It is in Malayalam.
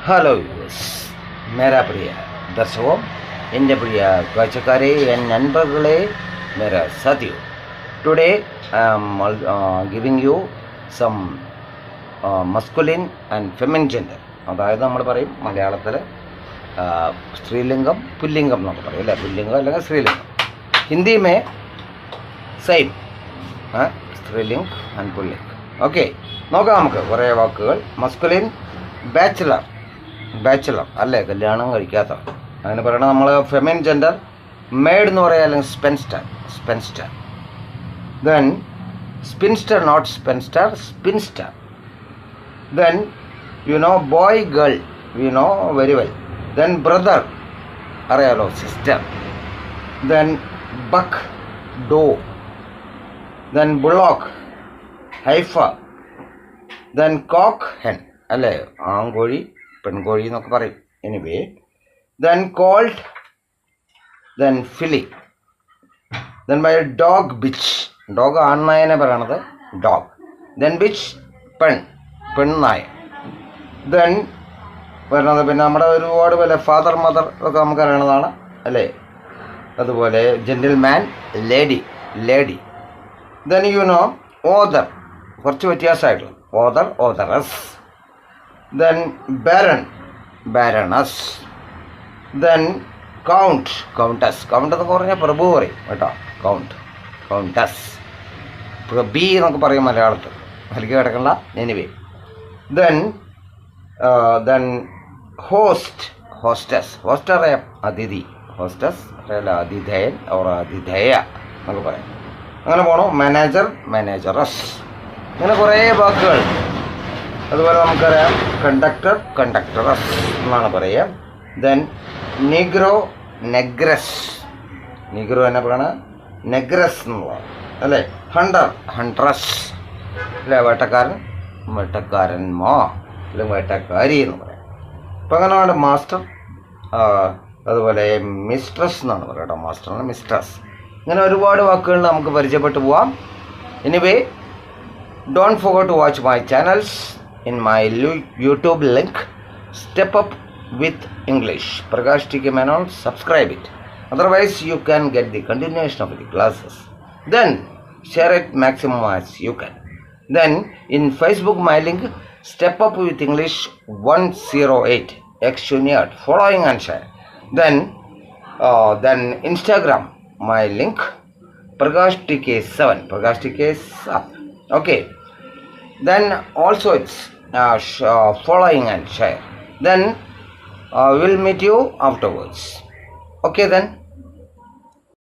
ഹലോ യൂസ് മേരാ പ്രിയ ദർശകോ എൻ്റെ പ്രിയ കാഴ്ചക്കാരെ and നண்பர்களே മേരാ സാഥിയോ today I am giving you some masculine and feminine gender. അതായത് നമ്മൾ പറയും മലയാളത്തിൽ സ്ത്രീലിംഗം പുല്ലിംഗം എന്നൊക്കെ പറയും അല്ലേ, പുല്ലിംഗം അല്ലെങ്കിൽ സ്ത്രീലിംഗം. Hindi may same സ്ത്രീലിംഗ് and പുല്ലിംഗ്. Okay, നോക്കാം നമുക്ക് കുറേ വാക്കുകൾ. മസ്കുലിൻ ബാച്ചിലർ അല്ലേ, കല്യാണം കഴിക്കാത്ത, അതിന് പറയണത് നമ്മൾ ഫെമിൻ ജെൻഡർ മെയ്ഡ് എന്ന് പറയുക, അല്ലെങ്കിൽ spenster. Then spinster, not spenster, spinster. Then you know boy girl, you know very well. Then brother അറിയാലോ, sister. Then buck, doe. Then bullock, heifer. Then cock, hen അല്ലേ, ആൺകോഴി പെൺകോഴി എന്നൊക്കെ പറയും. Anyway, then colt, then filly. Then by dog, bitch. Dog ആൺനായനെ പറയണത് ഡോഗ്. ദെൻ ബിച്ച്, പെൺനായ. ദെൻ പറയണത് പിന്നെ നമ്മുടെ ഒരുപാട് പോലെ ഫാദർ മദർ ഒക്കെ നമുക്ക് അറിയണതാണ് അല്ലേ. അതുപോലെ gentleman, lady. Then you know other, കുറച്ച് വ്യത്യാസമായിട്ടുള്ള others. Then baroness. Then countess എന്നൊക്കെ പറഞ്ഞാൽ പ്രഭു പറയും കേട്ടോ, കൗണ്ടസ്. പ്രഭി എന്നൊക്കെ പറയും മലയാളത്തിൽ, അതിലേക്ക് കിടക്കണ്ട. എനിവേ, ദെൻ ഹോസ്റ്റസ് അറിയാം, അതിഥി. ഹോസ്റ്റസ് അറിയാല, അതിഥേയൻ ഓർ അതിഥേയ എന്നൊക്കെ പറയാം. അങ്ങനെ പോകണം. മാനേജറസ്, അങ്ങനെ കുറേ വാക്കുകൾ. അതുപോലെ നമുക്കറിയാം കണ്ടക്ടറസ് എന്നാണ് പറയുക. ദെൻ നെഗ്രസ് എന്നെ പറയണ നെഗ്രസ് എന്നുള്ളതാണ് അല്ലേ. ഹൺട്രസ് അല്ലേ, വേട്ടക്കാരന്മാ അല്ലെങ്കിൽ വേട്ടക്കാരി എന്ന് പറയാം. അപ്പം അങ്ങനെ വേണ്ട. മാസ്റ്റർ, അതുപോലെ മിസ്ട്രസ് എന്നാണ് പറയുക കേട്ടോ, മാസ്റ്ററാണ് മിസ്ട്രസ്. ഇങ്ങനെ ഒരുപാട് വാക്കുകൾ നമുക്ക് പരിചയപ്പെട്ടു പോവാം. Anyway, don't forget to watch my channels in my YouTube link, Step Up with English, Prakash TK Menon. Subscribe it, otherwise you can get the continuation of the classes. Then share it maximum as you can. Then in Facebook my link, Step Up with English 108 X Junior, following and share. Then Instagram my link, Prakash TK7. Okay, then also it's following and share. Then we'll meet you afterwards. Okay then.